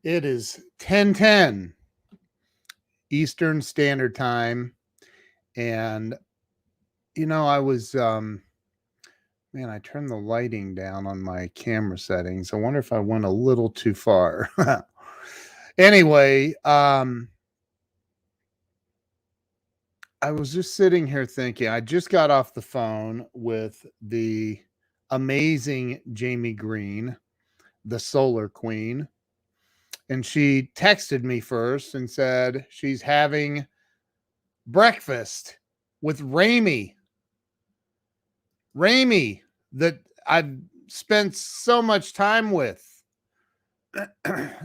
It is 10:10 Eastern Standard Time, and I was man, I turned the lighting down on my camera settings. I wonder if I went a little too far. Anyway, I was just sitting here thinking. I just got off the phone with the amazing Jamie Green, the Solar Queen, and she texted me first and said she's having breakfast with Ramey, that I've spent so much time with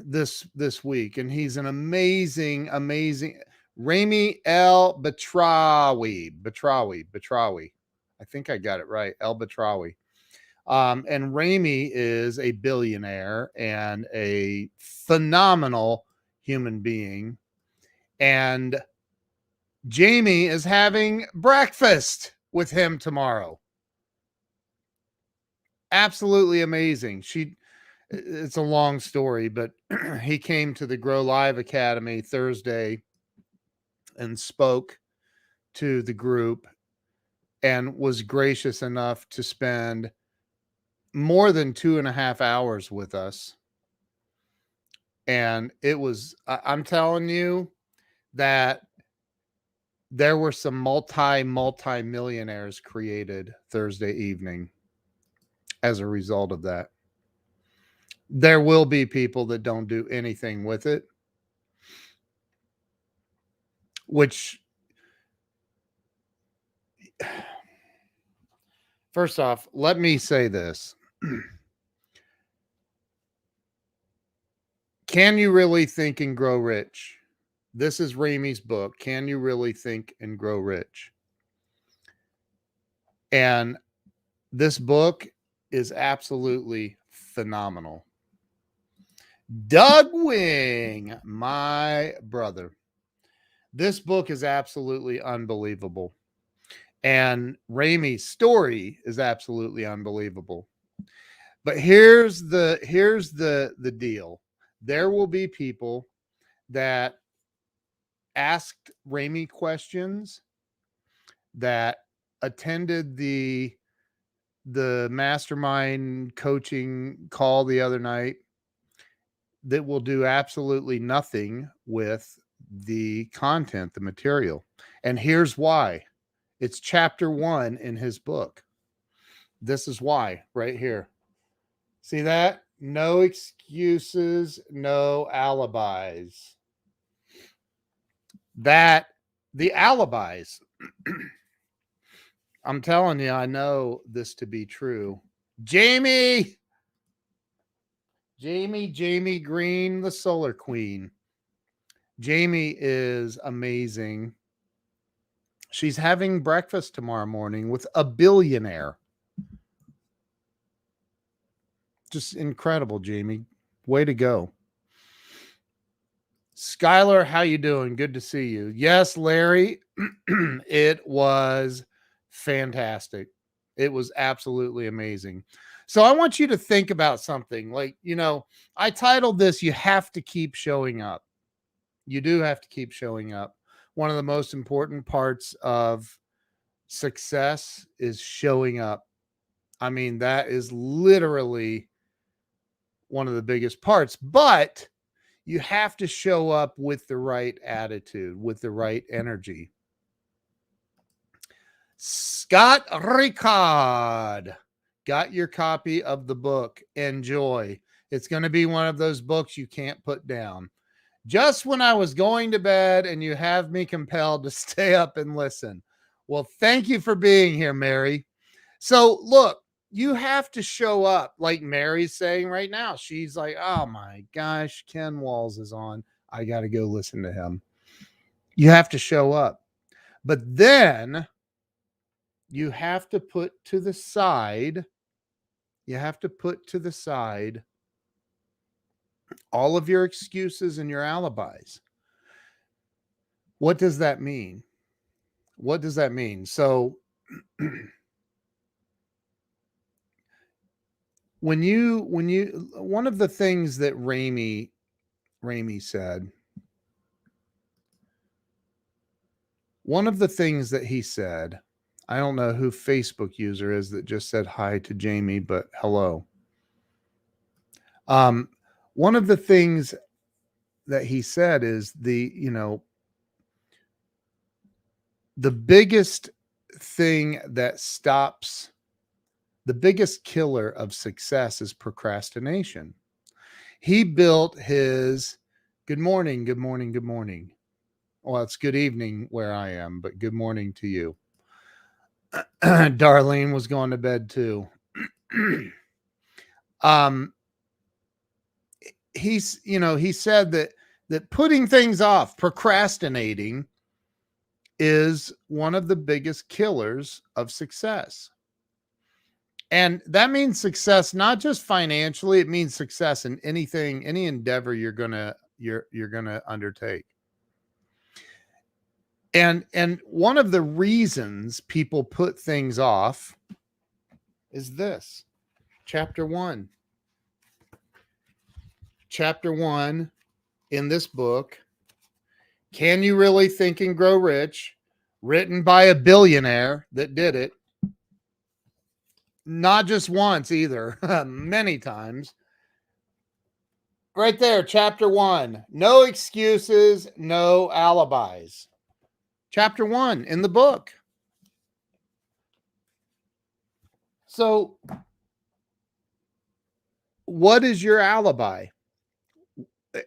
this week, and he's an amazing Rami El Batrawi. I think I got it right, El Batrawi. And Rami is a billionaire and a phenomenal human being, and Jamie is having breakfast with him tomorrow. Absolutely amazing. It's a long story, but he came to the Grow Live Academy Thursday and spoke to the group and was gracious enough to spend more than 2.5 hours with us. And I'm telling you that there were some multi millionaires created Thursday evening as a result of that. There will be people that don't do anything with it, which, first off, let me say this. Can you really think and grow rich? This is Ramey's book. Can you really think and grow rich? And this book is absolutely phenomenal. Doug Wing, my brother. This book is absolutely unbelievable. And Ramey's story is absolutely unbelievable. But here's the deal. There will be people that asked Ramey questions, that attended the mastermind coaching call the other night, that will do absolutely nothing with the content, the material. And here's why. It's chapter 1 in his book. This is why, right here. See that? No excuses, no alibis. The alibis. I'm telling you, I know this to be true. Jamie Green, the Solar Queen. Jamie is amazing. She's having breakfast tomorrow morning with a billionaire. Just incredible, Jamie. Way to go. Skylar, how you doing? Good to see you. Yes, Larry, it was fantastic. It was absolutely amazing. So I want you to think about something. Like, I titled this, You Have to Keep Showing Up. You do have to keep showing up. One of the most important parts of success is showing up. I mean, that is literally one of the biggest parts, but you have to show up with the right attitude, with the right energy. Scott Ricard got your copy of the book. Enjoy. It's going to be one of those books you can't put down. Just when I was going to bed and you have me compelled to stay up and listen. Well, thank you for being here, Mary. So look, you have to show up, like Mary's saying right now. She's like, oh my gosh, Ken Walls is on. I got to go listen to him. You have to show up. But then you have to put to the side, all of your excuses and your alibis. What does that mean? So when you one of the things that Ramey Ramey said, one of the things that he said, I don't know who Facebook user is that just said hi to Jamie, but hello. One of the things that he said is the biggest thing that stops, the biggest killer of success is procrastination. He built his good morning. Well, it's good evening where I am, but good morning to you. Darlene was going to bed too. He said that putting things off, procrastinating, is one of the biggest killers of success. And that means success not just financially, it means success in anything, any endeavor you're gonna undertake. And one of the reasons people put things off is this. Chapter 1 in this book, Can You Really Think and Grow Rich? Written by a billionaire that did it. Not just once either, many times. Right there, chapter 1. No excuses, no alibis. Chapter 1 in the book. So, what is your alibi?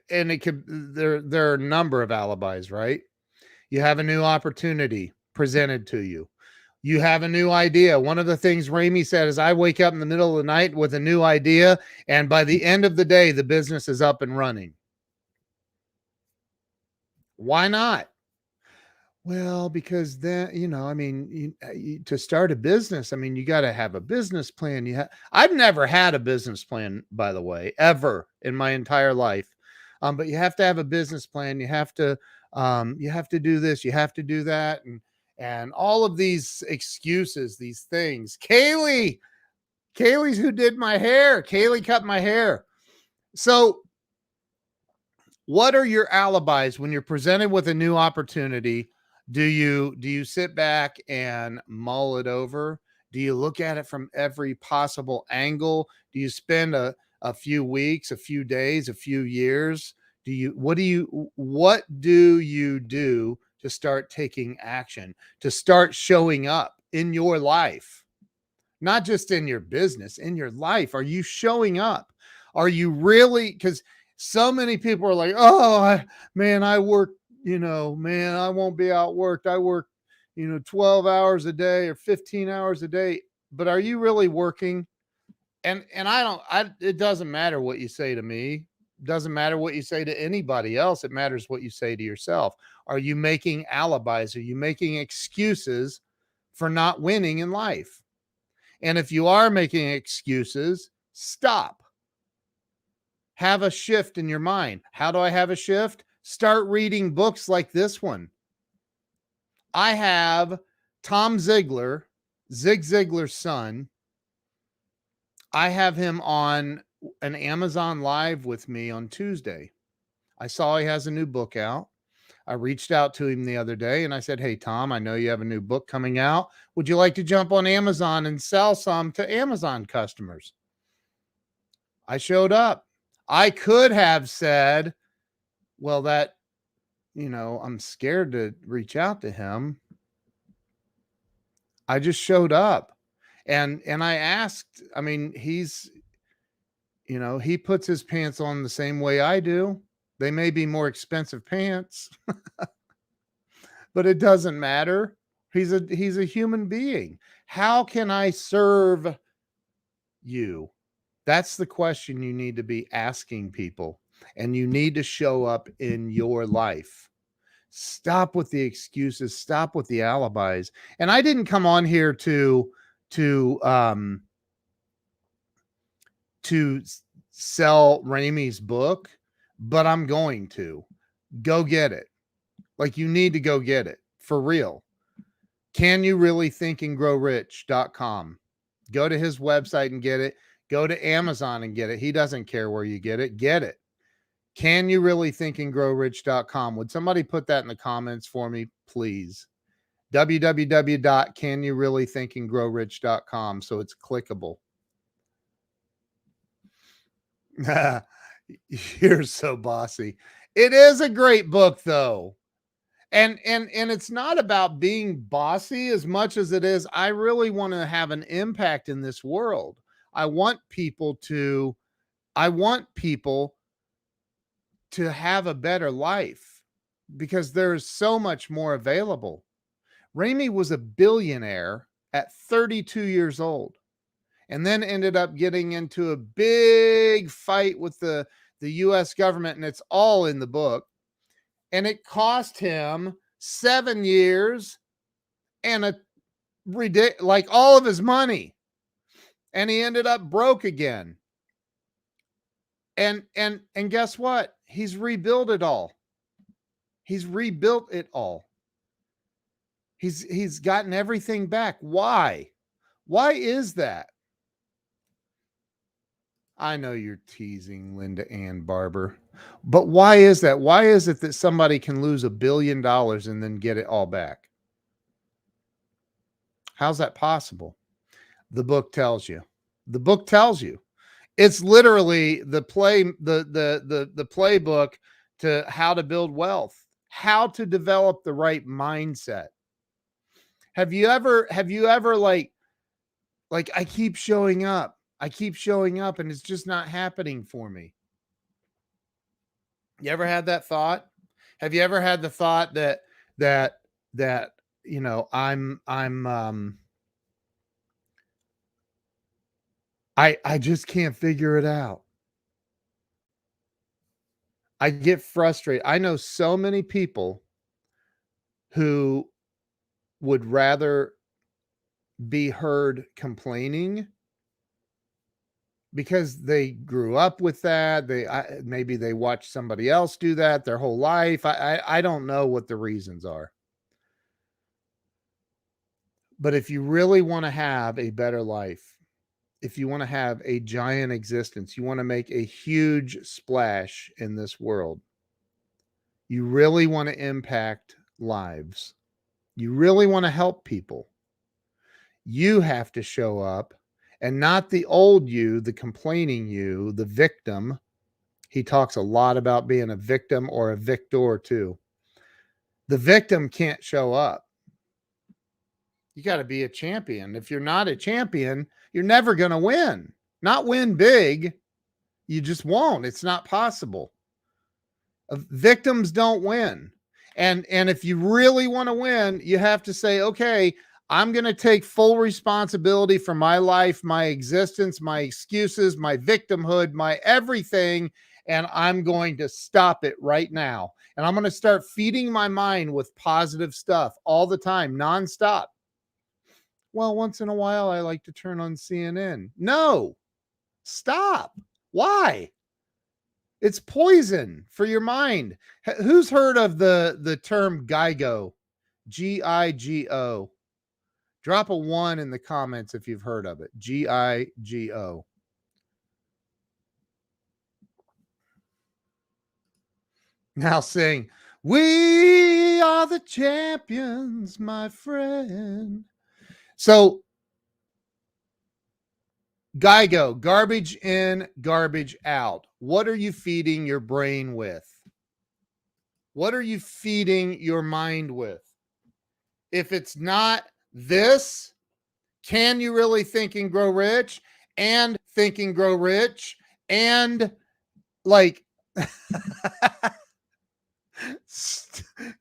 And it could, there are a number of alibis, right? You have a new opportunity presented to you. You have a new idea. One of the things Ramey said is, I wake up in the middle of the night with a new idea, and by the end of the day, the business is up and running. Why not? Well, because then, to start a business, you got to have a business plan. I've never had a business plan, by the way, ever in my entire life. But you have to have a business plan. You have to do this, you have to do that. And all of these excuses, these things. Kaylee's who did my hair. Kaylee cut my hair. So what are your alibis when you're presented with a new opportunity? Do you sit back and mull it over? Do you look at it from every possible angle? Do you spend a few weeks, a few days, a few years? What do you do to start taking action, to start showing up in your life? Not just in your business, in your life. Are you showing up? Are you really? Because so many people are like, oh, I work, I won't be outworked. I work, 12 hours a day or 15 hours a day. But are you really working? And it doesn't matter what you say to me. It doesn't matter what you say to anybody else. It matters what you say to yourself. Are you making alibis? Are you making excuses for not winning in life? And if you are making excuses, stop. Have a shift in your mind. How do I have a shift? Start reading books like this one. I have Tom Ziglar, Zig Ziglar's son. I have him on an Amazon Live with me on Tuesday. I saw he has a new book out. I reached out to him the other day and I said, hey, Tom, I know you have a new book coming out. Would you like to jump on Amazon and sell some to Amazon customers? I showed up. I could have said, well, I'm scared to reach out to him. I just showed up and I asked, he's, he puts his pants on the same way I do. They may be more expensive pants, but it doesn't matter. He's a human being. How can I serve you? That's the question you need to be asking people, and you need to show up in your life. Stop with the excuses. Stop with the alibis. And I didn't come on here to sell Ramey's book, but I'm going to. Go get it. Like, you need to go get it for real. Can You Really Think and Grow Rich.com. Go to his website and get it. Go to Amazon and get it. He doesn't care where you get it. Get it. Can you really think and grow rich.com? Would somebody put that in the comments for me, please? www.canyourreallythinkandgrowrich.com, so it's clickable. You're so bossy. It is a great book, though. And it's not about being bossy as much as it is I really want to have an impact in this world. I want people to have a better life because there's so much more available. Ramey was a billionaire at 32 years old and then ended up getting into a big fight with the US government, and it's all in the book. And it cost him 7 years and like all of his money. And he ended up broke again. And guess what? He's rebuilt it all. He's rebuilt it all. He's gotten everything back. Why? Why is that? I know you're teasing, Linda Ann Barber, but why is that? Why is it that somebody can lose $1 billion and then get it all back? How's that possible? The book tells you. The book tells you. It's literally the playbook to how to build wealth, how to develop the right mindset. Have you ever like I keep showing up and it's just not happening for me? You ever had that thought? Have you ever had the thought that you know, I just can't figure it out. I get frustrated. I know so many people who would rather be heard complaining because they grew up with that. Maybe they watched somebody else do that their whole life. I don't know what the reasons are. But if you really want to have a better life, if you want to have a giant existence, you want to make a huge splash in this world, you really want to impact lives, you really want to help people, you have to show up, and not the old you, the complaining you, the victim. He talks a lot about being a victim or a victor too. The victim can't show up. You got to be a champion. If you're not a champion, you're never going to win. Not win big. You just won't. It's not possible. Victims don't win. And if you really want to win, you have to say, okay, I'm going to take full responsibility for my life, my existence, my excuses, my victimhood, my everything, and I'm going to stop it right now. And I'm going to start feeding my mind with positive stuff all the time, nonstop. Well, once in a while, I like to turn on CNN. No, stop. Why? It's poison for your mind. Who's heard of the term GIGO? GIGO. Drop a 1 in the comments if you've heard of it. GIGO. Now sing, "We are the champions, my friend." So GIGO, garbage in, garbage out. What are you feeding your brain with? What are you feeding your mind with? If it's not this, can you really think and grow rich? And think and grow rich? And like,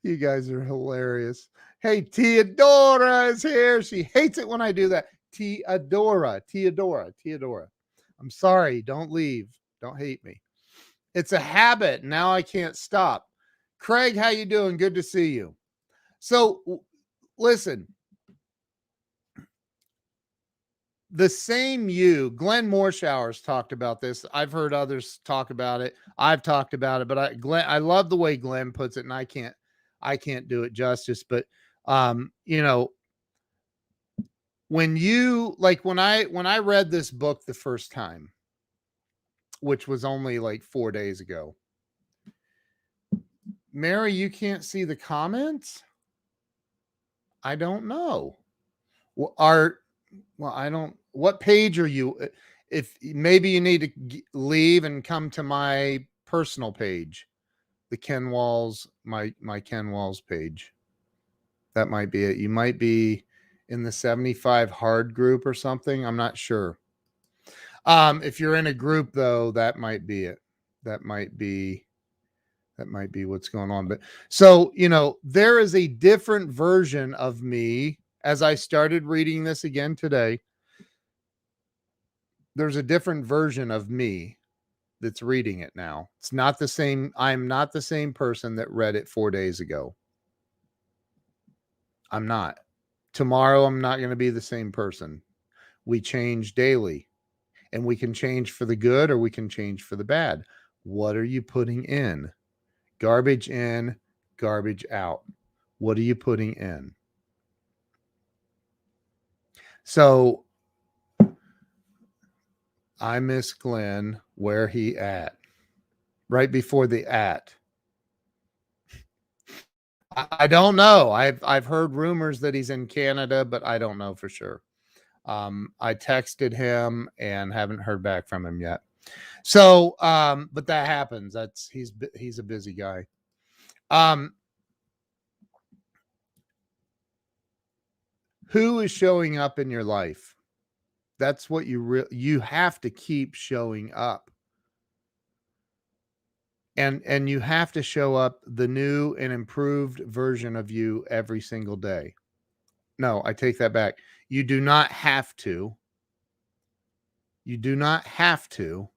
you guys are hilarious. Hey, Teodora is here. She hates it when I do that. Teodora. I'm sorry. Don't leave. Don't hate me. It's a habit. Now I can't stop. Craig, how you doing? Good to see you. So listen, the same you, Glenn Moorshowers talked about this. I've heard others talk about it. I've talked about it, but I love the way Glenn puts it, and I can't do it justice. But you know, when I read this book the first time, which was only like 4 days ago, Mary, you can't see the comments? I don't know. Well, I don't, what page are you? If maybe you need to leave and come to my personal page, the Ken Walls, my Ken Walls page. That might be it. You might be in the 75 hard group or something. I'm not sure. If you're in a group though, that might be it. That might be what's going on. But so, there is a different version of me as I started reading this again today. There's a different version of me that's reading it now. It's not the same. I'm not the same person that read it 4 days ago. I'm not. Tomorrow, I'm not going to be the same person. We change daily, and we can change for the good or we can change for the bad. What are you putting in? Garbage in, garbage out. What are you putting in? So I miss Glenn. Where he at? Right before the at. I don't know. I've heard rumors that he's in Canada, but I don't know for sure. I texted him and haven't heard back from him yet. So, but that happens. He's a busy guy. Who is showing up in your life? That's what you have to keep showing up. And you have to show up the new and improved version of you every single day. No, I take that back. You do not have to. You do not have to.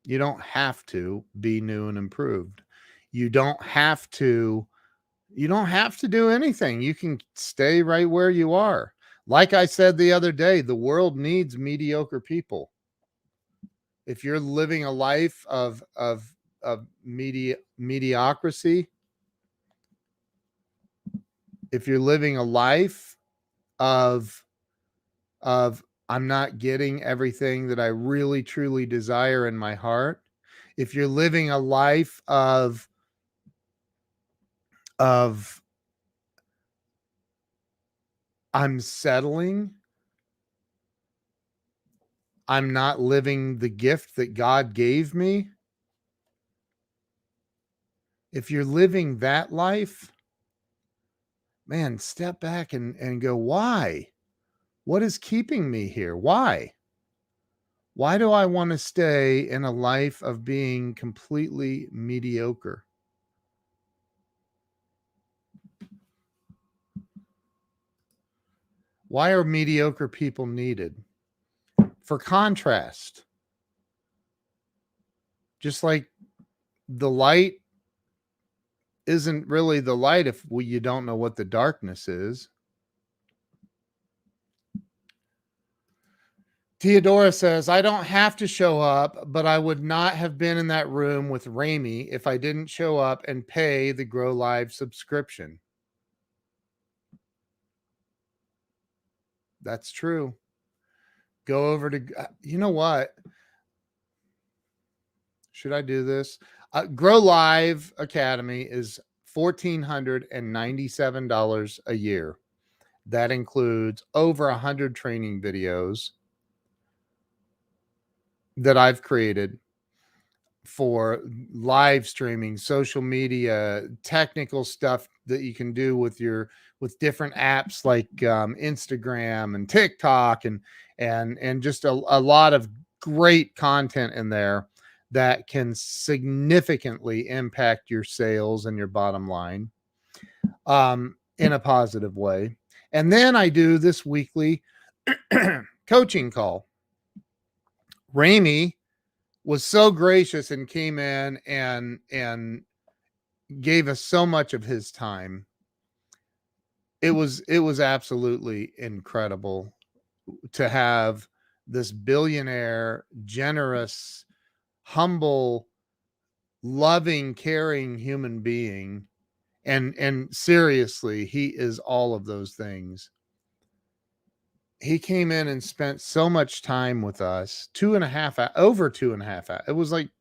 You don't have to be new and improved. You don't have to do anything. You can stay right where you are. Like I said the other day, the world needs mediocre people. If you're living a life of mediocrity, if you're living a life of I'm not getting everything that I really truly desire in my heart, if you're living a life of I'm settling, I'm not living the gift that God gave me. If you're living that life, man, step back and go, why? What is keeping me here? Why? Why do I want to stay in a life of being completely mediocre? Why are mediocre people needed? For contrast. Just like the light isn't really the light if you don't know what the darkness is. Theodora says, I don't have to show up, but I would not have been in that room with Ramey if I didn't show up and pay the Grow Live subscription. That's true. Go over to, you know what? Should I do this? Grow Live Academy is $1,497 a year. That includes over 100 training videos that I've created for live streaming, social media, technical stuff that you can do with different apps like Instagram and TikTok and just a lot of great content in there that can significantly impact your sales and your bottom line in a positive way. And then I do this weekly coaching call. Ramey was so gracious and came in and gave us so much of his time. It was absolutely incredible to have this billionaire, generous, humble, loving, caring human being. And seriously, he is all of those things. He came in and spent so much time with us, over 2.5 hours. It was like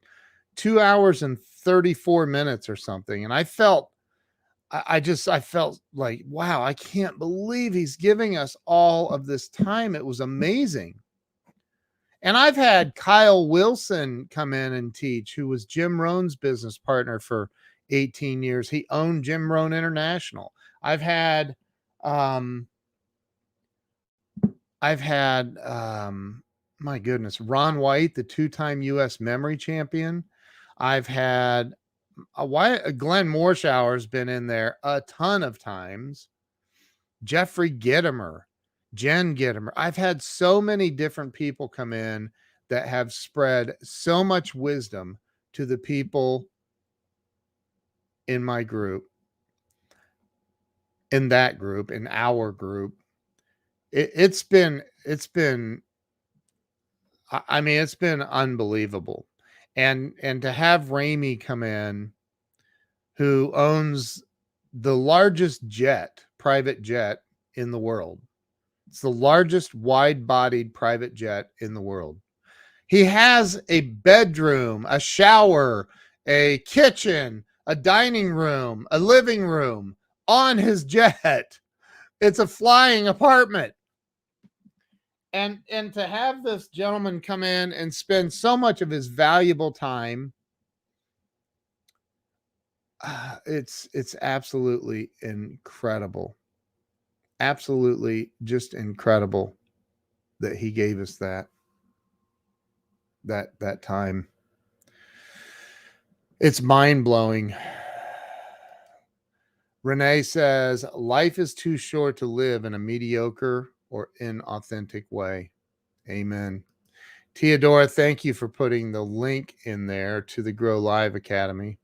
2 hours and 34 minutes or something. And I felt I felt like, wow, I can't believe he's giving us all of this time. It was amazing. And I've had Kyle Wilson come in and teach, who was Jim Rohn's business partner for 18 years. He owned Jim Rohn International. I've had my goodness, Ron White, the two-time US memory champion. I've had Glenn Morshower's been in there a ton of times. Jeffrey Gitomer, Jen Gitomer. I've had so many different people come in that have spread so much wisdom to the people in my group, in that group, in our group. It's been I mean, it's been unbelievable. And to have Ramey come in, who owns the largest private jet in the world. It's the largest wide-bodied private jet in the world. He has a bedroom, a shower, a kitchen, a dining room, a living room on his jet. It's a flying apartment. And to have this gentleman come in and spend so much of his valuable time, it's absolutely incredible. Absolutely just incredible that he gave us that time. It's mind-blowing. Renee says, life is too short to live in a mediocre or inauthentic way. Amen. Theodora, thank you for putting the link in there to the Grow Live Academy.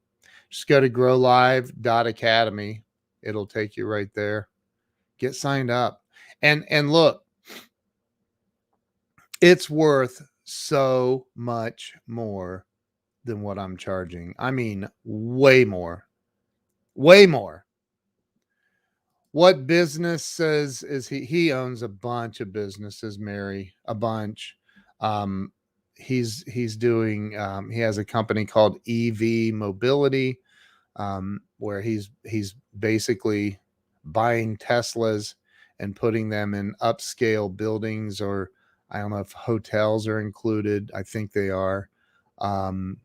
Just go to growlive.academy. It'll take you right there. Get signed up. And look, it's worth so much more than what I'm charging. I mean, way more. Way more. What businesses is he owns a bunch of businesses, Mary, a bunch. He's doing he has a company called EV Mobility, where he's basically buying Teslas and putting them in upscale buildings, or I don't know if hotels are included. I think they are. And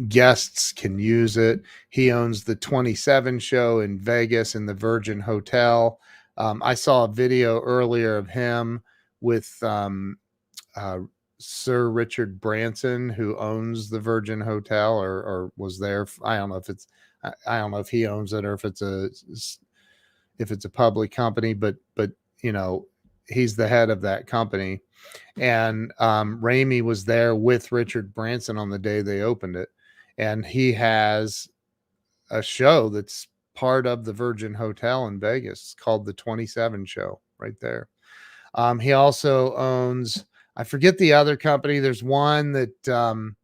guests can use it. He owns the 27 show in Vegas in the Virgin Hotel. I saw a video earlier of him with Sir Richard Branson, who owns the Virgin Hotel or was there. I don't know if he owns it or if it's a public company, but you know, he's the head of that company. And Ramey was there with Richard Branson on the day they opened it. And he has a show that's part of the Virgin Hotel in Vegas. It's called the 27 show right there. He also owns, I forget the other company. There's one that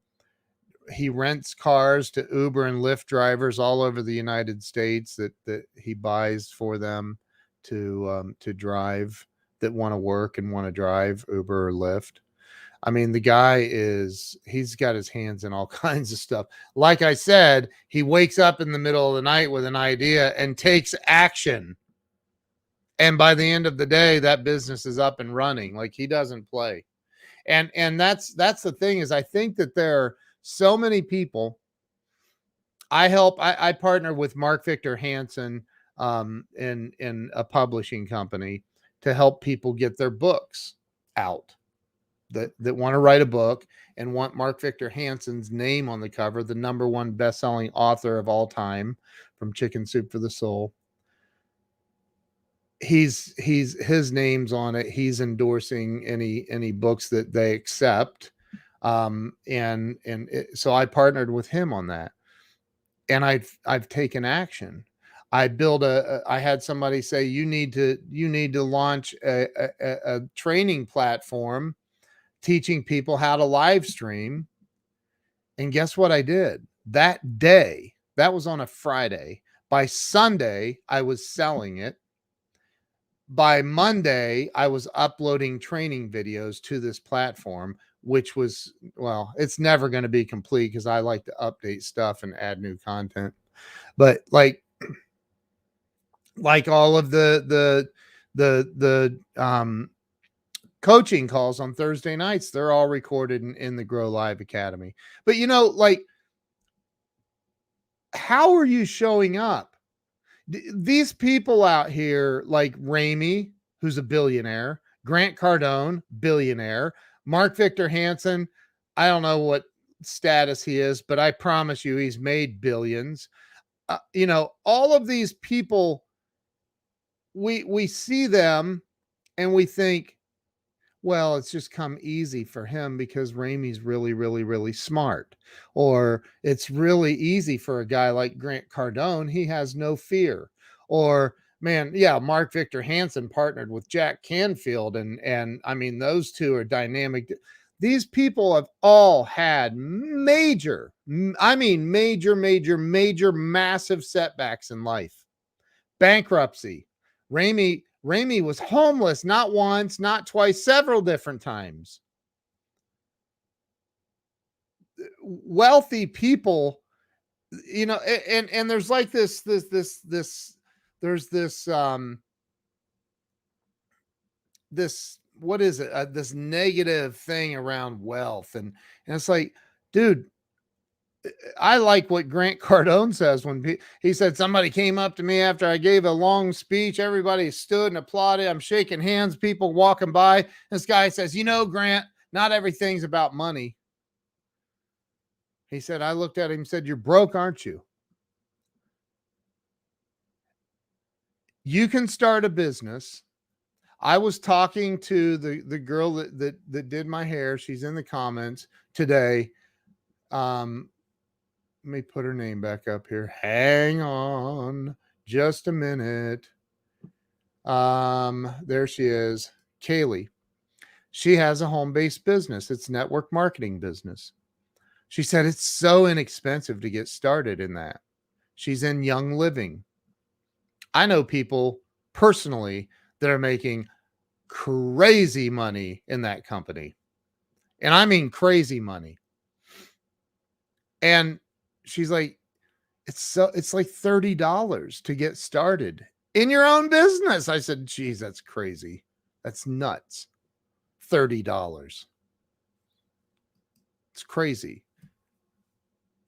he rents cars to Uber and Lyft drivers all over the United States that he buys for them to drive, that want to work and want to drive Uber or Lyft. I mean, the guy he's got his hands in all kinds of stuff. Like I said, he wakes up in the middle of the night with an idea and takes action. And by the end of the day, that business is up and running. Like, he doesn't play. And that's the thing, is I think that there are so many people. I partner with Mark Victor Hansen in a publishing company to help people get their books out that want to write a book and want Mark Victor Hansen's name on the cover, the #1 best-selling author of all time, from Chicken Soup for the Soul. His name's on it. He's endorsing any books that they accept. So I partnered with him on that, and I've taken action. I had somebody say, you need to launch a training platform teaching people how to live stream. And guess what I did that day? That was on a Friday. By Sunday, I was selling it. by Monday, I was uploading training videos to this platform, which was, well, it's never going to be complete because I like to update stuff and add new content. But like all of the coaching calls on Thursday nights, they're all recorded in the Grow Live Academy. But like, how are you showing up? These people out here like Ramey, who's a billionaire, Grant Cardone, billionaire, Mark Victor Hansen, I don't know what status he is, but I promise you he's made billions. All of these people, we see them and we think, well, it's just come easy for him because Ramey's really, really, really smart. Or it's really easy for a guy like Grant Cardone. He has no fear. Or, man, yeah, Mark Victor Hansen partnered with Jack Canfield. And I mean, those two are dynamic. These people have all had major, massive setbacks in life. Bankruptcy. Ramey was homeless not once, not twice, several different times. Wealthy people, and there's like this what is it? This negative thing around wealth, and it's like, dude, I like what Grant Cardone says when he said somebody came up to me after I gave a long speech. Everybody stood and applauded. I'm shaking hands, people walking by. This guy says, Grant, not everything's about money. He said, I looked at him and said, you're broke, aren't you? You can start a business. I was talking to the girl that did my hair. She's in the comments today. Let me put her name back up here. Hang on just a minute. There she is. Kaylee. She has a home-based business. It's network marketing business. She said it's so inexpensive to get started in that. She's in Young Living. I know people personally that are making crazy money in that company. And I mean crazy money. And she's like, it's like $30 to get started in your own business. I said, geez, that's crazy. That's nuts. $30. It's crazy.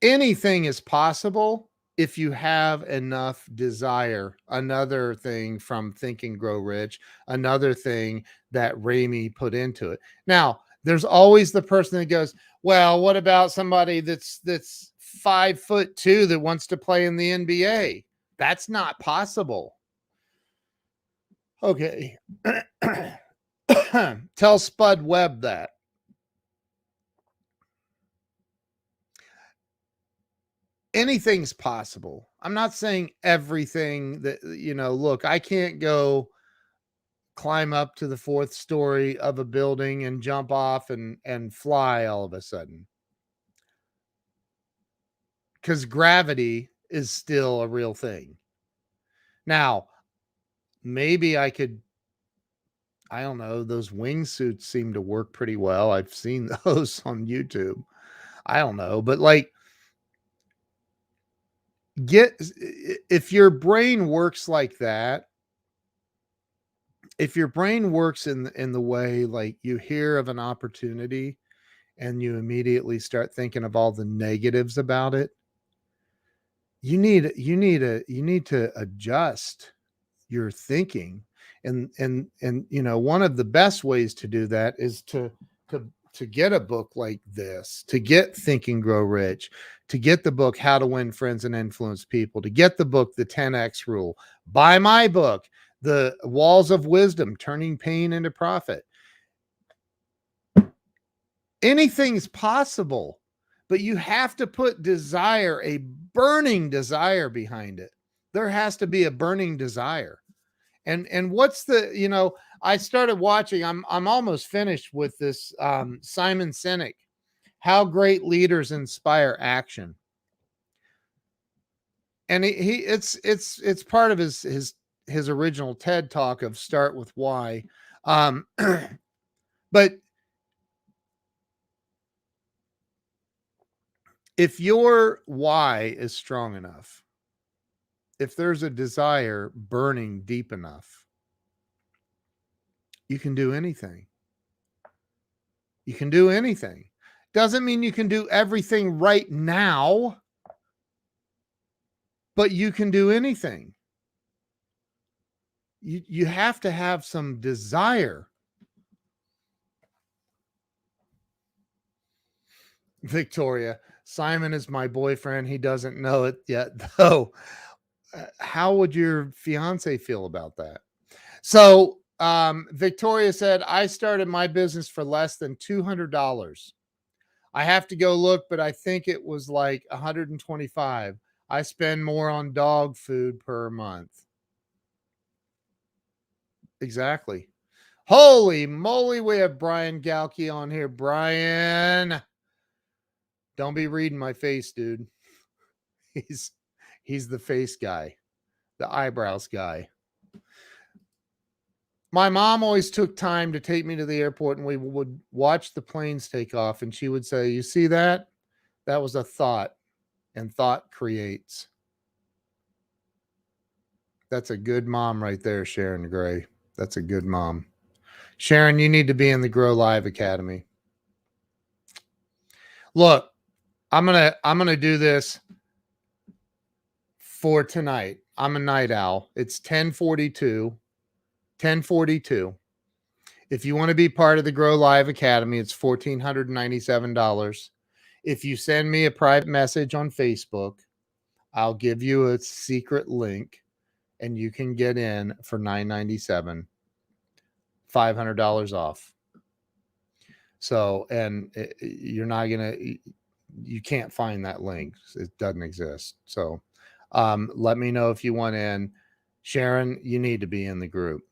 Anything is possible if you have enough desire. Another thing from Think and Grow Rich, another thing that Ramey put into it. Now, there's always the person that goes, well, what about somebody that's 5'2" that wants to play in the NBA? That's not possible. Okay. Tell Spud Webb that. Anything's possible. I'm not saying everything that, look, I can't go climb up to the 4th story of a building and jump off and fly all of a sudden. Because gravity is still a real thing. Now, maybe I could, I don't know, those wingsuits seem to work pretty well. I've seen those on YouTube. I don't know, but like, if your brain works like that, if your brain works in the way like you hear of an opportunity and you immediately start thinking of all the negatives about it, you need to adjust your thinking. And one of the best ways to do that is to get a book like this, to get Think and Grow Rich, to get the book How to Win Friends and Influence People, to get the book The 10X Rule, buy my book, The Walls of Wisdom, Turning Pain into Profit. Anything's possible, but you have to put desire, a burning desire behind it. There has to be a burning desire. And what's the, I started watching, I'm almost finished with this Simon Sinek, How Great Leaders Inspire Action. And it's part of his his original TED talk of Start with Why. But if your why is strong enough, if there's a desire burning deep enough, you can do anything. You can do anything. Doesn't mean you can do everything right now, but you can do anything. You have to have some desire. Victoria, Simon is my boyfriend. He doesn't know it yet, though. How would your fiance feel about that? So, Victoria said, I started my business for less than $200. I have to go look, but I think it was like 125. I spend more on dog food per month. Exactly. Holy moly, we have Brian Galkey on here. Brian, don't be reading my face, dude. He's the face guy, the eyebrows guy. My mom always took time to take me to the airport, and we would watch the planes take off, and she would say, you see that? That was a thought, and thought creates. That's a good mom right there, Sharon Gray. That's a good mom. Sharon, you need to be in the Grow Live Academy. Look, I'm gonna do this for tonight. I'm a night owl. It's 10:42. If you want to be part of the Grow Live Academy, it's $1,497. If you send me a private message on Facebook, I'll give you a secret link and you can get in for $997, $500 off. So, and you're not going to, you can't find that link. It doesn't exist. So, let me know if you want in. Sharon, you need to be in the group.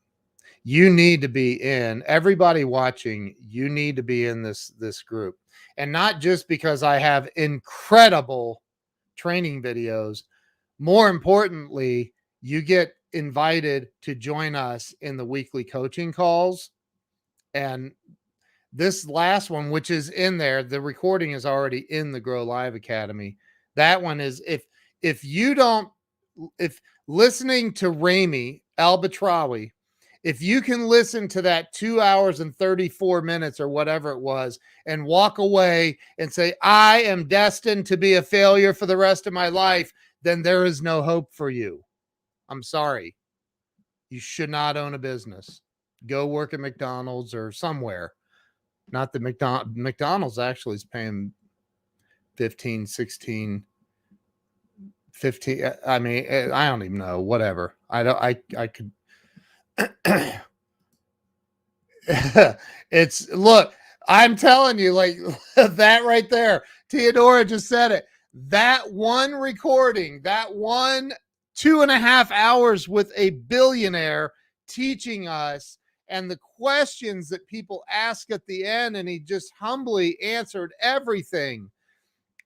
You need to be in. Everybody watching, you need to be in this group. And not just because I have incredible training videos. More importantly, you get invited to join us in the weekly coaching calls. And this last one, which is in there, the recording is already in the Grow Live Academy. That one is, if listening to Rami Albatrawi, if you can listen to that 2 hours and 34 minutes or whatever it was and walk away and say, I am destined to be a failure for the rest of my life, then there is no hope for you. I'm sorry. You should not own a business. Go work at McDonald's or somewhere. Not that McDonald's actually is paying 15, 16, 15. I mean, I don't even know, whatever. I could. It's, look, I'm telling you, like that right there. Theodora just said it. That one recording, that 2.5 hours with a billionaire teaching us, and the questions that people ask at the end, and he just humbly answered everything.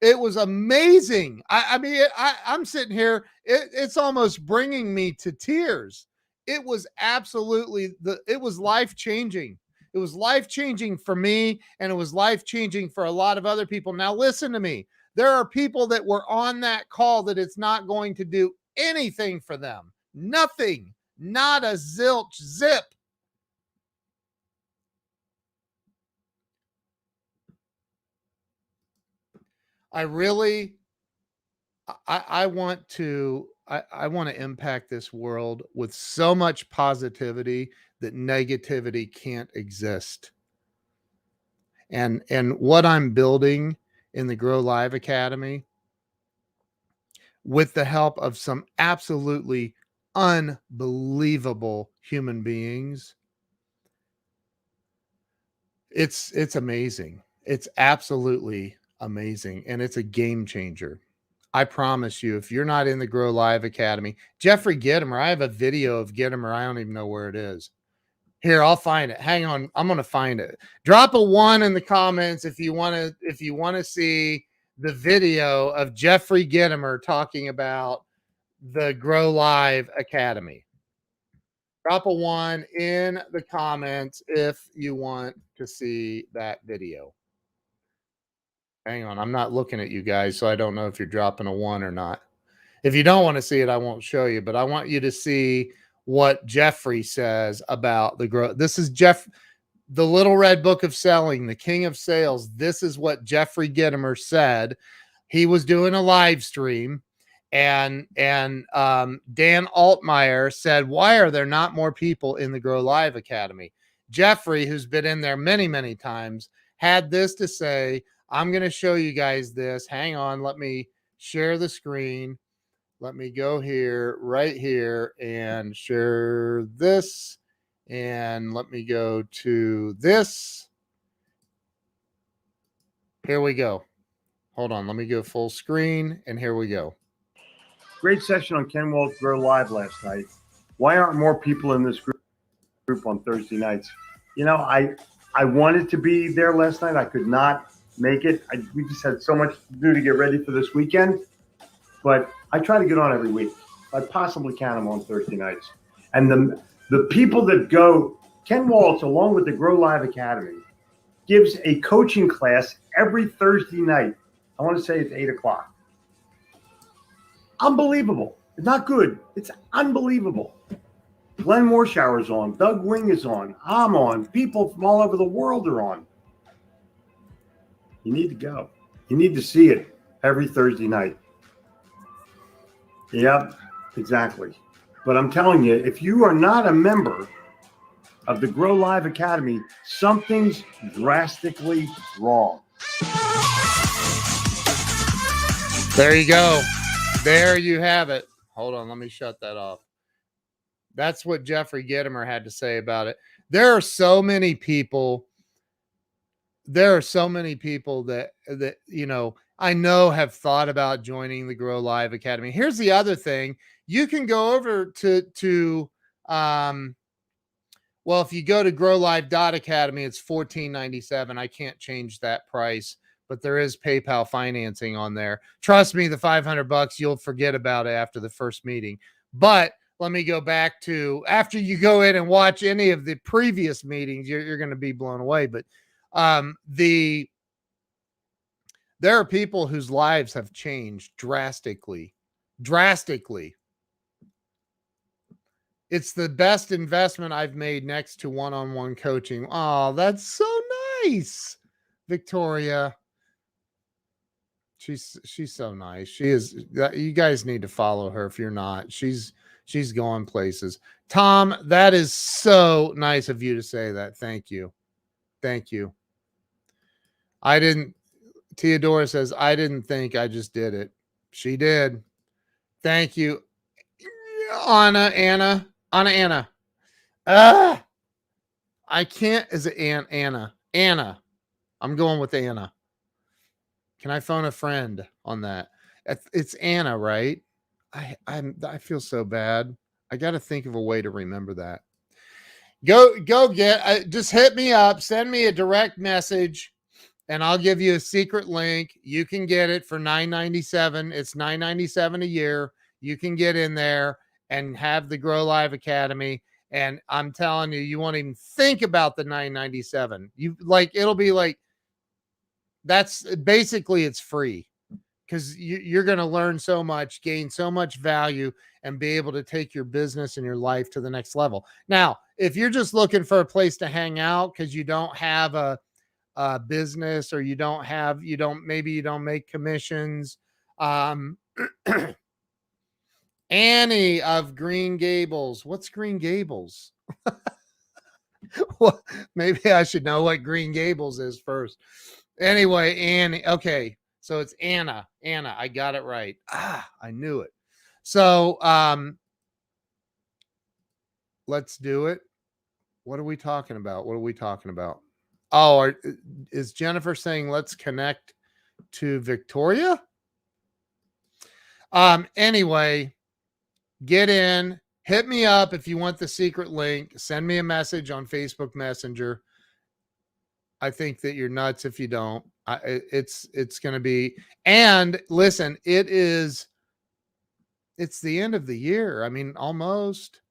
It was amazing. I mean, I'm sitting here. It's almost bringing me to tears. It was absolutely it was life-changing. It was life-changing for me, and it was life-changing for a lot of other people. Now, listen to me. There are people that were on that call that it's not going to do anything for them. Nothing. Not a zilch zip. I want to impact this world with so much positivity that negativity can't exist. And what I'm building in the Grow Live Academy, with the help of some absolutely unbelievable human beings, it's amazing. It's absolutely amazing, and it's a game changer. I promise you, if you're not in the Grow Live Academy, Jeffrey Gitomer, I have a video of Gitomer. I don't even know where it is. Here, I'll find it. Hang on. I'm going to find it. Drop a 1 in the comments if you want to see the video of Jeffrey Gitomer talking about the Grow Live Academy. Drop a 1 in the comments if you want to see that video. Hang on, I'm not looking at you guys, so I don't know if you're dropping a 1 or not. If you don't want to see it, I won't show you, but I want you to see what Jeffrey says about the growth. This is the Little Red Book of Selling, the king of sales. This is what Jeffrey Gitomer said. He was doing a live stream, and Dan Altmeyer said, "Why are there not more people in the Grow Live Academy?" Jeffrey, who's been in there many, many times, had this to say. I'm going to show you guys this. Hang on, let me share the screen. Let me go here, right here, and share this. And let me go to this. Here we go. Hold on. Let me go full screen, and here we go. Great session on Ken Waltz Grow Live last night. Why aren't more people in this group on Thursday nights? You know, I wanted to be there last night. I could not make it. We just had so much to do to get ready for this weekend. But I try to get on every week. I possibly can. I'm on Thursday nights. And the people that go, Ken Waltz, along with the Grow Live Academy, gives a coaching class every Thursday night. I want to say it's 8 o'clock. Unbelievable. It's not good. It's unbelievable. Glenn Morshower's on. Doug Wing is on. I'm on. People from all over the world are on. You need to go. You need to see it every Thursday night. Yep, exactly. But I'm telling you, if you are not a member of the Grow Live Academy, something's drastically wrong. There you go. There you have it. Hold on, let me shut that off. That's what Jeffrey Gitomer had to say about it. There are so many people. There are so many people that you know, I know have thought about joining the Grow Live Academy. Here's the other thing. You can go over to well, if you go to growlive.academy, it's $14.97. I can't change that price, but there is PayPal financing on there. Trust me, the $500 you'll forget about it after the first meeting. But let me go back to after you go in and watch any of the previous meetings, you're going to be blown away. But there are people whose lives have changed drastically. It's the best investment I've made next to one-on-one coaching. Oh, that's so nice, Victoria. She's so nice. She is. You guys need to follow her if you're not. She's going places. Tom, that is so nice of you to say that. Thank you. Theodora says, I didn't think, I just did it. She did. Thank you. Anna. I can't. Is it Anna? Anna. I'm going with Anna. Can I phone a friend on that? It's Anna, right? I feel so bad. I got to think of a way to remember that. Go get. Just hit me up. Send me a direct message, and I'll give you a secret link. You can get it for $9.97. It's $9.97 a year. You can get in there and have the Grow Live Academy. And I'm telling you, you won't even think about the $9.97. It'll be like, that's basically, it's free because you're going to learn so much, gain so much value, and be able to take your business and your life to the next level. Now, if you're just looking for a place to hang out because you don't have a business, or you don't make commissions, Annie of Green Gables. What's Green Gables? Well, maybe I should know what Green Gables is first. Anyway, Annie. Okay, so it's Anna. I got it right. I knew it. So let's do it. What are we talking about? Oh, is Jennifer saying let's connect to Victoria? Anyway, get in, hit me up if you want the secret link. Send me a message on Facebook Messenger. I think that you're nuts if you don't. It's going to be, and listen, it's the end of the year. I mean, almost.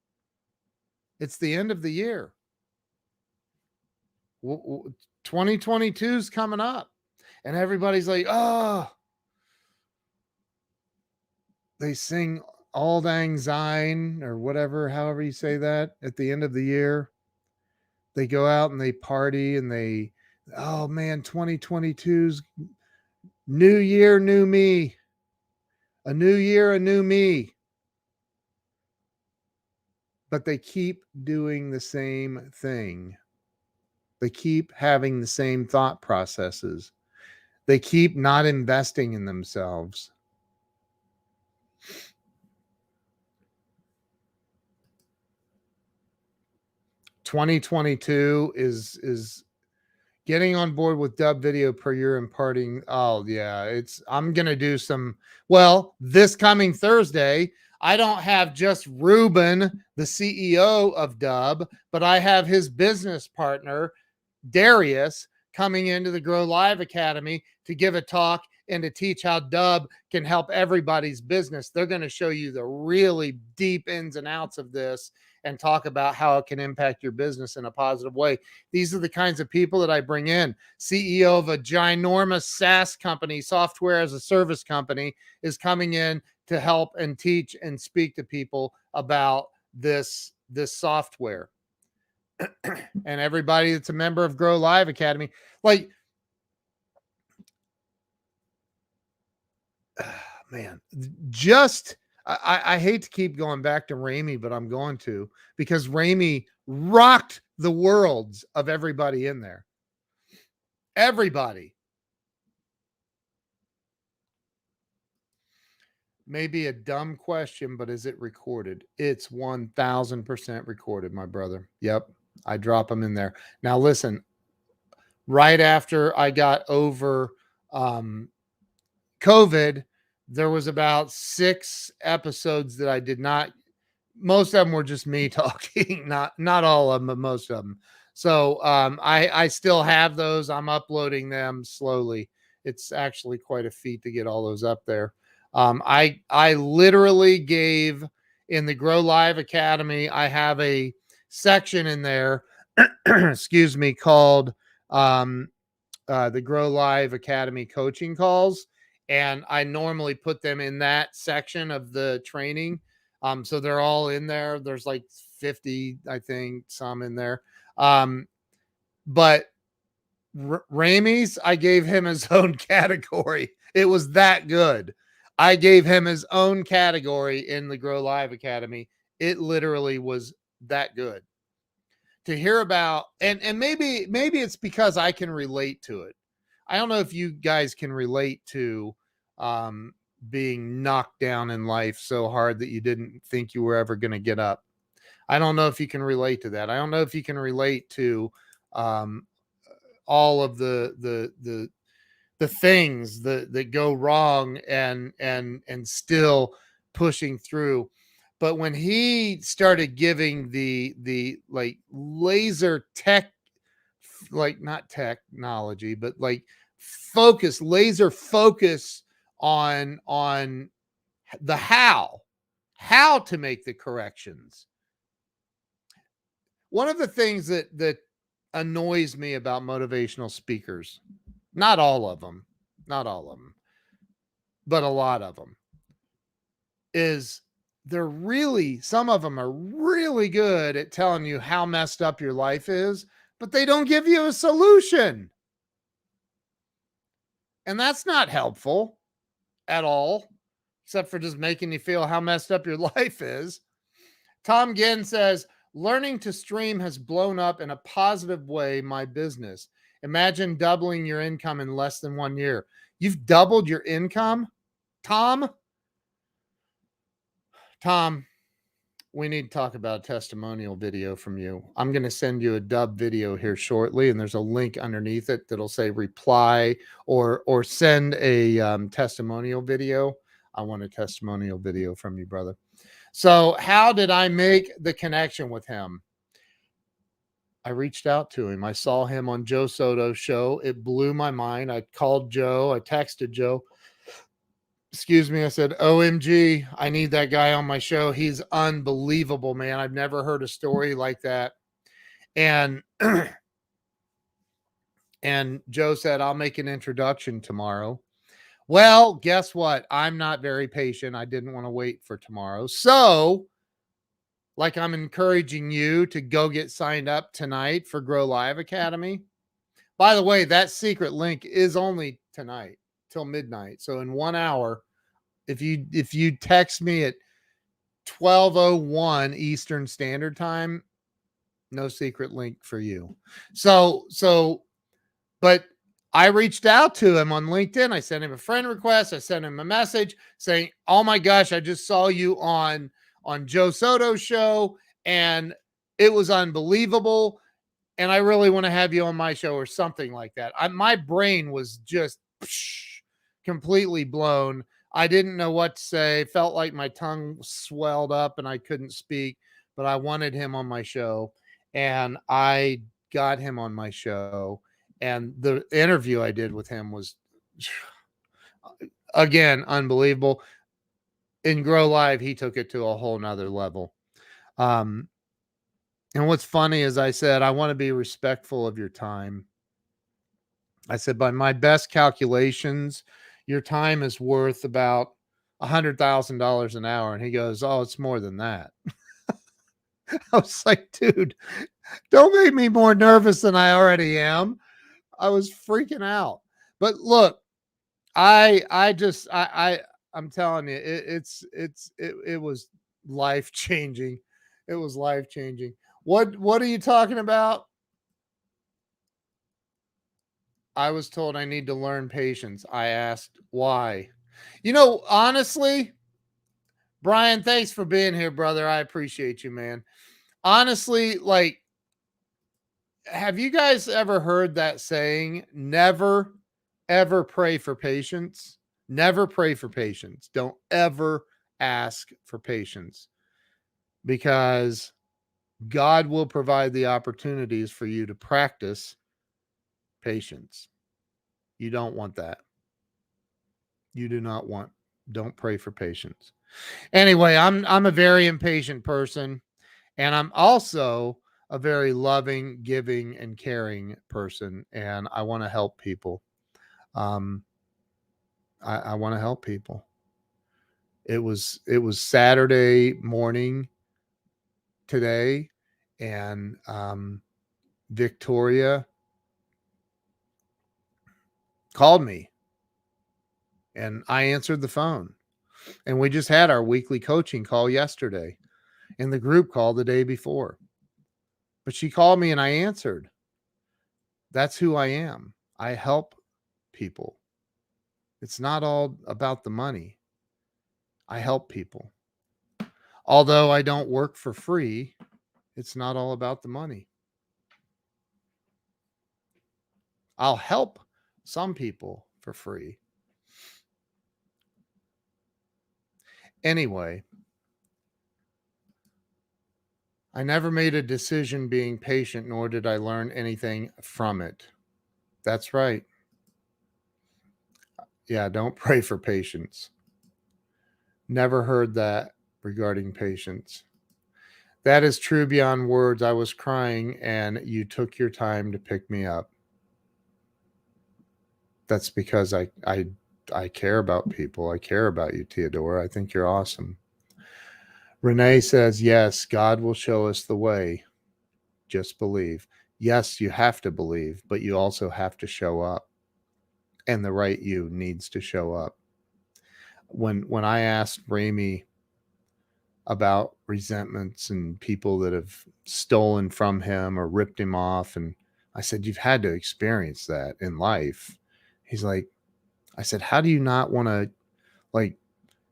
It's the end of the year. 2022 is coming up, and everybody's like, oh, they sing Auld Lang Syne or whatever, however you say that at the end of the year. They go out and they party and they, oh man, 2022's new year, new me. A new year, a new me. But they keep doing the same thing. They keep having the same thought processes. They keep not investing in themselves. (2022) is getting on board with Dub Video per year imparting. Oh yeah, I'm gonna do some. Well, this coming Thursday, I don't have just Ruben, the CEO of Dub, but I have his business partner, Darius, coming into the Grow Live Academy to give a talk and to teach how Dub can help everybody's business. They're going to show you the really deep ins and outs of this and talk about how it can impact your business in a positive way. These are the kinds of people that I bring in. CEO of a ginormous SaaS company, software as a service company, is coming in to help and teach and speak to people about this software. And everybody that's a member of Grow Live Academy, like, man, just I hate to keep going back to Ramey, but I'm going to, because Ramey rocked the worlds of everybody in there. Everybody. Maybe a dumb question, but is it recorded? It's 1000% recorded, my brother. Yep. I drop them in there. Now listen, right after I got over COVID, there was about 6 episodes that I did not. Most of them were just me talking, not all of them, but most of them. So I still have those. I'm uploading them slowly. It's actually quite a feat to get all those up there. I literally gave in the Grow Live Academy, I have a section in there, excuse me, called the Grow Live Academy coaching calls. And I normally put them in that section of the training. So they're all in there. There's like 50, I think, some in there. But Ramey's, I gave him his own category. It was that good. I gave him his own category in the Grow Live Academy. It literally was that good to hear about. And maybe it's because I can relate to it. I don't know if you guys can relate to being knocked down in life so hard that you didn't think you were ever going to get up. I don't know if you can relate to that. I don't know if you can relate to all of the things that go wrong and still pushing through. But when he started giving the like laser tech, like not technology, but like laser focus on the how to make the corrections. One of the things that annoys me about motivational speakers, not all of them, but a lot of them, is some of them are really good at telling you how messed up your life is, but they don't give you a solution. And that's not helpful at all, except for just making you feel how messed up your life is. Tom Ginn says, learning to stream has blown up in a positive way my business. Imagine doubling your income in less than 1 year. You've doubled your income, Tom? Tom, we need to talk about a testimonial video from you. I'm going to send you a Dub video here shortly, and there's a link underneath it that'll say reply or send a testimonial video. I want a testimonial video from you, brother. So how did I make the connection with him? I reached out to him. I saw him on Joe Soto's show. It blew my mind. I called Joe. I texted Joe. excuse me, I said, OMG, I need that guy on my show. He's unbelievable, man. I've never heard a story like that. And and Joe said, I'll make an introduction tomorrow. Well, guess what? I'm not very patient. I didn't want to wait for tomorrow. So, like, I'm encouraging you to go get signed up tonight for Grow Live Academy. By the way, that secret link is only tonight till midnight. So in 1 hour, if you text me at 12:01 Eastern Standard Time, no secret link for you. But I reached out to him on LinkedIn. I sent him a friend request. I sent him a message saying, "Oh my gosh, I just saw you on Joe Soto's show and it was unbelievable. And I really want to have you on my show," or something like that. My brain was just completely blown. I didn't know what to say. Felt like my tongue swelled up and I couldn't speak, but I wanted him on my show and I got him on my show. And the interview I did with him was, again, unbelievable. In Grow Live, he took it to a whole nother level. And what's funny is I said, I want to be respectful of your time. I said, by my best calculations, your time is worth about $100,000 an hour. And he goes, "Oh, it's more than that." I was like, dude, don't make me more nervous than I already am. I was freaking out. But look, I'm telling you, it was life-changing. It was life-changing. What are you talking about? I was told I need to learn patience. I asked why. Honestly, Brian, thanks for being here, brother. I appreciate you, man. Honestly, like, have you guys ever heard that saying, never, ever pray for patience? Never pray for patience. Don't ever ask for patience because God will provide the opportunities for you to practice patience. You don't want that. You do not want. Don't pray for patience. Anyway, I'm a very impatient person, and I'm also a very loving, giving, and caring person, and I want to help people. I want to help people. It was Saturday morning today, and Victoria called me, and I answered the phone. And we just had our weekly coaching call yesterday and the group call the day before. But she called me and I answered. That's who I am. I help people. It's not all about the money. I help people. Although I don't work for free, it's not all about the money. I'll help some people for free. Anyway, I never made a decision being patient, nor did I learn anything from it. That's right. Yeah, don't pray for patience. Never heard that regarding patience. That is true beyond words. I was crying and you took your time to pick me up. That's because I care about people. I care about you, Theodora. I think you're awesome. Renee says, yes, God will show us the way. Just believe. Yes, you have to believe, but you also have to show up. And the right you needs to show up. When I asked Ramey about resentments and people that have stolen from him or ripped him off, and I said, you've had to experience that in life. He's like, I said, how do you not want to like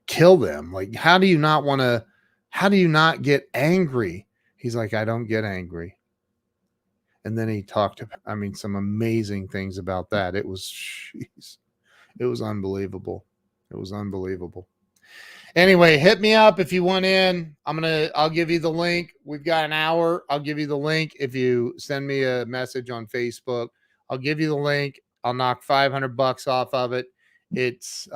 kill them? Like, how do you not get angry? He's like, I don't get angry. And then he talked about, some amazing things about that. It was unbelievable. It was unbelievable. Anyway, hit me up if you want in. I'll give you the link. We've got an hour. I'll give you the link. If you send me a message on Facebook, I'll give you the link. I'll knock $500 off of it. It's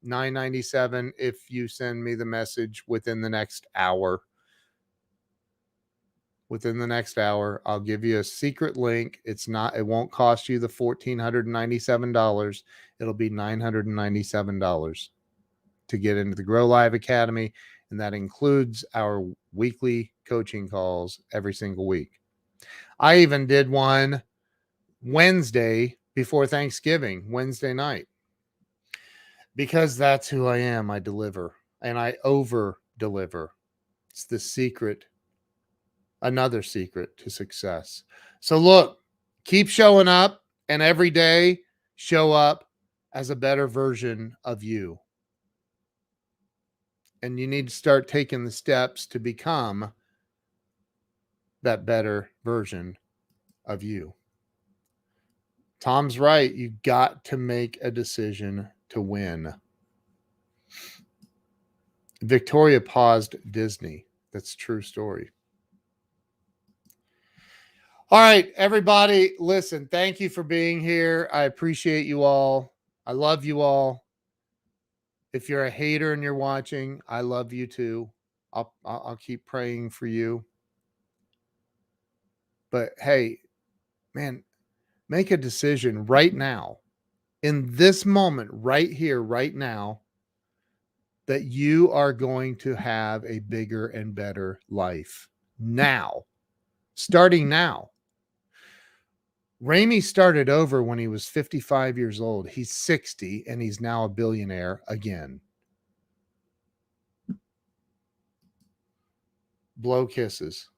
$9.97 if you send me the message within the next hour. Within the next hour, I'll give you a secret link. It won't cost you the $1,497. It'll be $997 to get into the Grow Live Academy. And that includes our weekly coaching calls every single week. I even did one Wednesday before Thanksgiving, Wednesday night, because that's who I am. I deliver, and I over deliver. It's the secret. Another secret to success. So look, keep showing up, and every day show up as a better version of you. And you need to start taking the steps to become that better version of you. Tom's right. You got to make a decision to win. Victoria paused Disney. That's a true story. All right, everybody, listen, thank you for being here. I appreciate you all. I love you all. If you're a hater and you're watching, I love you too. I'll keep praying for you. But hey, man, make a decision right now, in this moment, right here, right now, that you are going to have a bigger and better life now, starting now. Ramey started over when he was 55 years old. He's 60 and he's now a billionaire again. Blow kisses.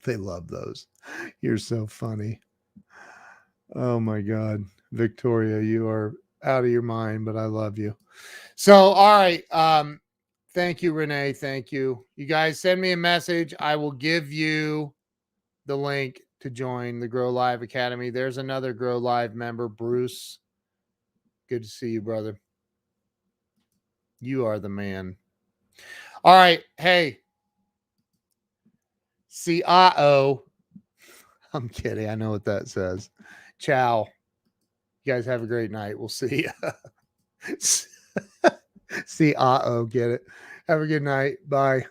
They love those. You're so funny. Oh my God. Victoria, you are out of your mind, but I love you. So, all right. Thank you, Renee. Thank you. You guys send me a message. I will give you the link to join the Grow Live Academy. There's another Grow Live member, Bruce. Good to see you, brother. You are the man. All right. Hey. C-I-O. I'm kidding. I know what that says. Ciao. You guys have a great night. We'll see you. C-I-O. Get it. Have a good night. Bye.